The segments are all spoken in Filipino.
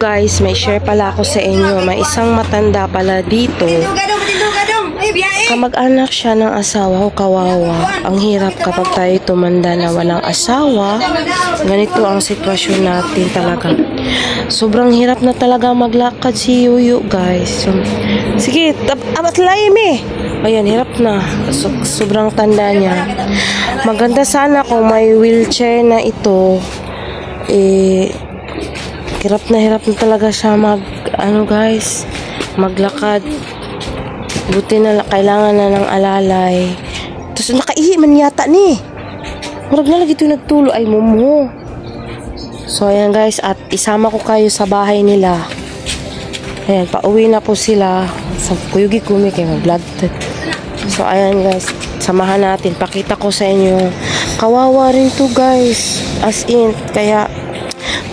guys, may share pala ako sa inyo. May isang matanda pala dito. Kamag-anak siya ng asawa ko, kawawa. Ang hirap kapag tayo tumanda na walang asawa. Ganito ang sitwasyon natin talaga. Sobrang hirap na talaga maglakad si Yuyu, guys. Sige, amatlayim eh. Ayan, hirap na. Sobrang tanda niya. Maganda sana kung may wheelchair na ito. Hirap na talaga siya maglakad. Buti na kailangan na ng alalay. Tapos nakaihi man yata ni. Murag na lagi ito nagtulo. Ay, mumu. So, ayan guys. At isama ko kayo sa bahay nila. Ayan, pauwi na po sila. Sa Kuyugi Kumi kayo mag-vlog. So, ayan guys. Samahan natin. Pakita ko sa inyo. Kawawa rin to guys. As in. Kaya,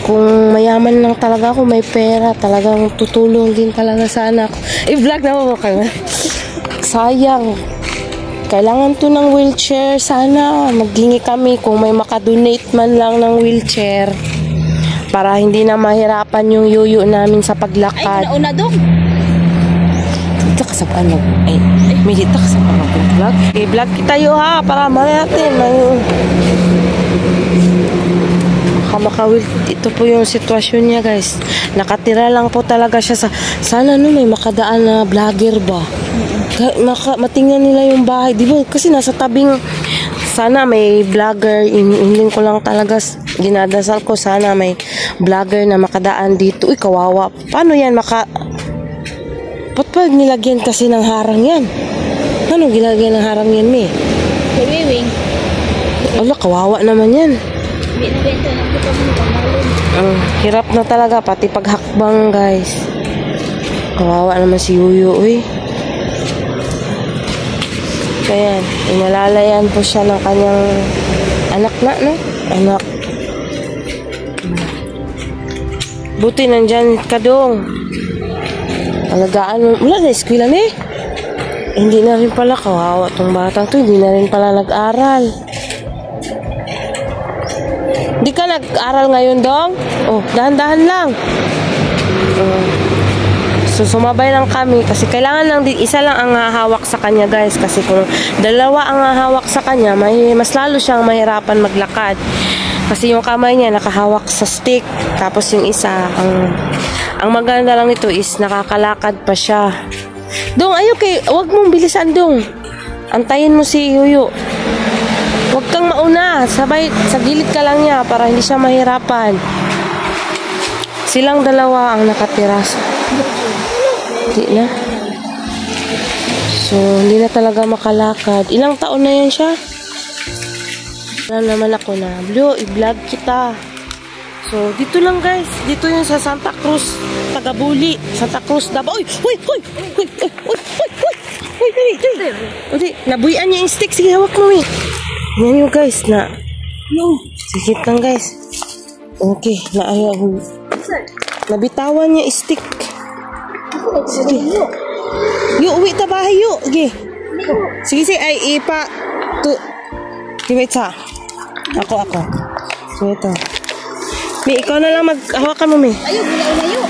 kung mayaman lang talaga ako, may pera, talagang tutulong din talaga sa anak. I-vlog na mo kayo. Sayang. Kailangan to ng wheelchair. Sana maghingi kami kung may makadonate man lang ng wheelchair para hindi na mahirapan yung yuyu namin sa paglakad. Ay, nauna dong. Dito ka sa ano? Ay, may dito ka sa vlog. I-vlog kita yo ha, para natin. Makawil. Ito po yung sitwasyon niya guys. Nakatira lang po talaga siya sa sana may makadaan na vlogger ba. Matingnan nila yung bahay. Di ba? Kasi nasa tabing sana may vlogger. Hindi ko lang talaga dinadasal ko sana may vlogger na makadaan dito. Uy, kawawa. Paano yan Ba't pa nilagyan kasi ng harang yan? Ano ginagyan ng harang yan, Mi? Wiwing. Wala, kawawa naman yan. Hirap na talaga pati paghakbang guys. Kawawa naman si Yuyu Kaya inalalayan po siya ng kanyang anak anak. Buti nandyan ka dong. Alagaan mo. Wala na eskwela hindi na rin pala kawawa tong batang to. Hindi na rin pala nag-aral. Di ka nag-aral ngayon, dong? Oh, dahan-dahan lang. So, sumabay lang kami. Kasi kailangan lang din, isa lang ang hawak sa kanya, guys. Kasi kung dalawa ang hawak sa kanya, mas lalo siyang mahirapan maglakad. Kasi yung kamay niya nakahawak sa stick. Tapos yung isa, ang maganda lang nito is nakakalakad pa siya. Dong, wag mong bilisan, dong. Antayin mo si Yuyu. Huwag kang mauna. Sabay, sa gilid ka lang niya para hindi siya mahirapan. Silang dalawa ang nakatira. Hindi na. So, hindi na talaga makalakad. Ilang taon na yan siya? Alam naman ako na, Blue, i-vlog kita. So, dito lang guys. Dito yun sa Santa Cruz, Tagabuli. Santa Cruz, Davao. Uy! Nabuyan niya yung stick. Sige, hawak mo, yan yung guys na. Sikit lang guys. Okay, nabitawan niya stick. Sige. Uwi ta bahay Okay. Sige, ay wait ha. Ako. So ito. Mi, ikaw na lang maghawakan mo, Mi. Layo.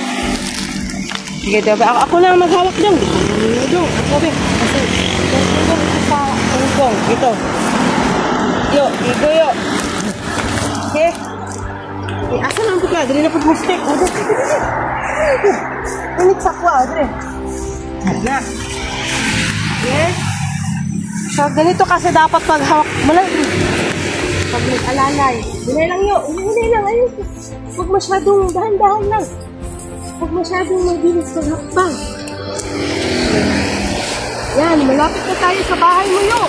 Sige, diba? Ako lang maghawak dong. Ako, Bi. Kasi, sa Hongkong. Ito. Yo. Okay. Asa lang ito ka? Dali na pag-stick. Init sa kwa. Dali. Na. Okay. So, ganito kasi dapat paghawak. Pag nag-alalay. Hinay lang yo. Ayun. Huwag masyadong dahan-dahan lang. Huwag masyadong mabilis paghakbang. Yan. Malapit na tayo sa bahay mo yo.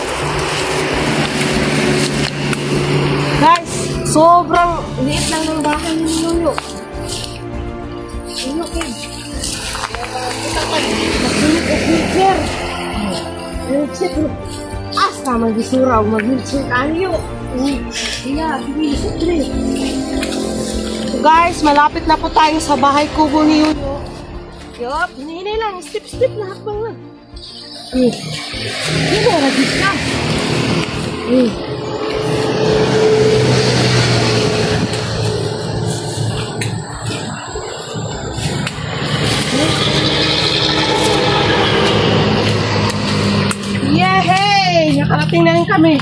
Guys, sobrang liit lang ng bahay ni Yuyu. Magsunod o wheelchair. Wheelchair. Asa mag-isura o mag-wheelchair tayo. So guys, malapit na po tayo sa bahay kubo ni Yuyu. Yup, hinay lang. Step na hakbang lang. Hindi mo ragis ka. Nakarating na rin kami.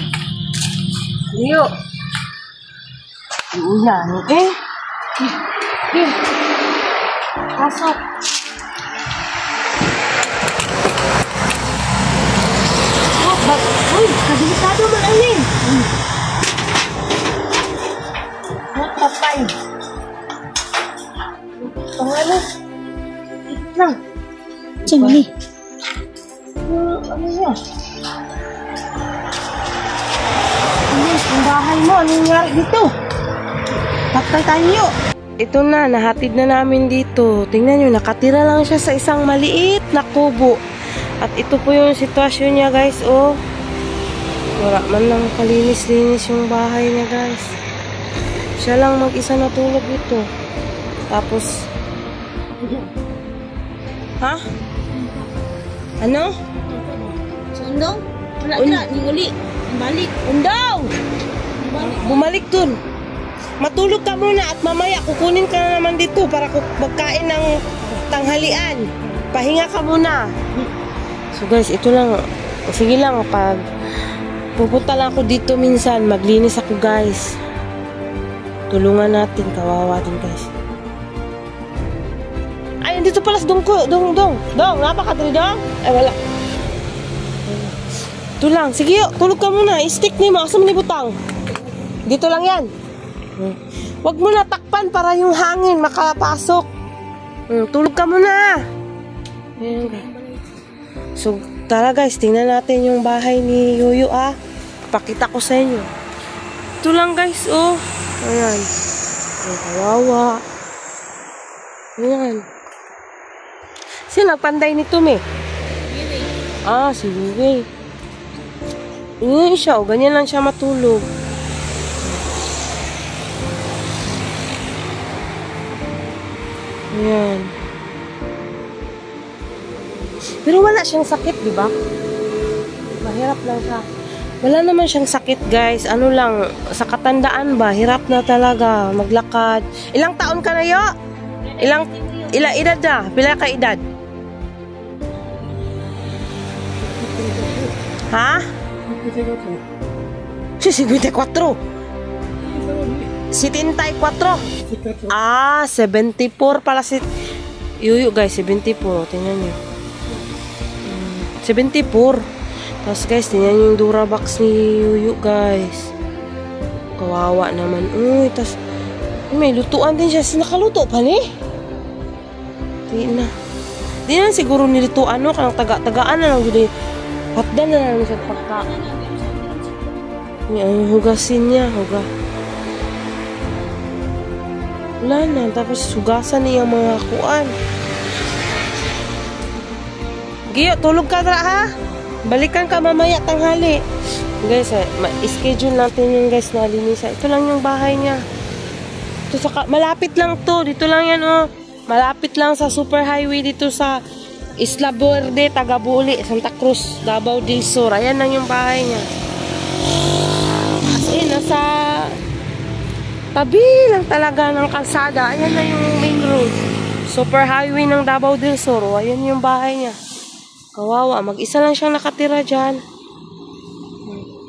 Liyo. Ulan, okay? Okay. Pasok. Uy, kabilitado man alin. Matapay. Ano? Ikit lang. Saan ni? Ano yan? Ang bahay mo, ano nangyari dito? Patay tayo. Ito na, nahatid na namin dito. Tingnan nyo, nakatira lang siya sa isang maliit na kubo. At ito po yung sitwasyon niya, guys. Oh, wala man lang kalinis-linis yung bahay niya, guys. Siya lang mag-isa natulog dito. Tapos, ha? Ano? Sa undong? Wala ka, ninguli. Balik. Undong! Bumalik dun. Matulog ka muna at mamaya kukunin ka na naman dito para magkain ng tanghalian. Pahinga ka muna. So guys, ito lang. Sige lang, pag pupunta lang ako dito minsan, maglinis ako guys. Tulungan natin, kawawa din guys. Ay, dito pala sa dong, napakadali dong. Ay, wala. Ito lang, sige yo, tulog ka muna. I-stick ni mo, asa mo ni butang. Dito lang yan. Huwag mo na takpan para yung hangin makapasok. Tulog ka muna. Ayan. So, tara guys, tingnan natin yung bahay ni Yuyu Pakita ko sa inyo. Ito lang guys, oh. Ayan. Ay, kawawa. Ayan. Sino nagpanday nito, me? Si Yuyu. Ayan siya, oh. Ganyan lang siya matulog. Ayan. Pero wala siyang sakit, di ba? Mahirap lang siya. Wala naman siyang sakit, guys. Ano lang, sa katandaan ba, hirap na talaga maglakad. Ilang taon ka na, yo? Ilang edad na? Pila ka edad? Ha? 54. 74. 74 pala si Yuyu guys, 74. Tingnan nyo. 74. Tapos guys, tingnan nyo yung Durabox ni Yuyu guys. Kawawa naman. Uy, tapos may lutuan din siya. Nakaluto pa ni? Di na siguro nilutuan no. Kanang tagaan na lang. Hatdan na lang siya pagka. Ang hugasin niya. Wala na. Tapos hugasan niya mga kuan. Giyo, tulog ka na ha? Balikan ka mamaya tanghali. Guys, schedule natin yung guys na linisan. Ito lang yung bahay niya. Ito malapit lang to. Dito lang yan oh. Malapit lang sa super highway dito sa Isla Verde, Tagabuli, Santa Cruz, Davao del Sur. Ayan lang yung bahay niya. As in, nasa tabi lang talaga ng kalsada. Ayan na yung main road. Super highway ng Davao del Sur. Ayan yung bahay niya. Kawawa. Mag-isa lang siyang nakatira dyan.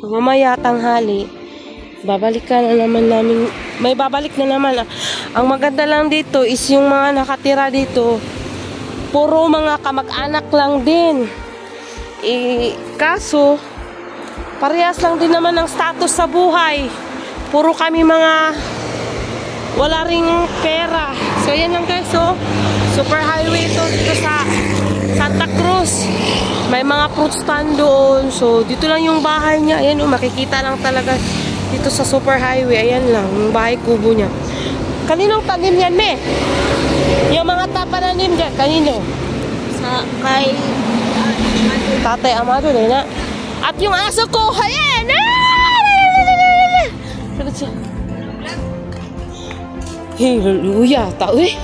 Mamaya tanghali, babalikan na naman namin. May babalik na naman. Ang maganda lang dito is yung mga nakatira dito. Puro mga kamag-anak lang din. Kaso, parehas lang din naman ang status sa buhay. Puro kami mga wala ring pera. So, yan lang guys, oh. Super highway to dito sa Santa Cruz. May mga fruit stand doon. So, dito lang yung bahay niya. Ayan, oh, makikita lang talaga dito sa super highway. Ayan lang, yung bahay kubo niya. Kaninong tanim yan, me? Yung mga tapananim dyan, kanino? Kay Tatay Amado, na. At yung aso ko, ayan! Sagot siya. Hey, luya, tao eh.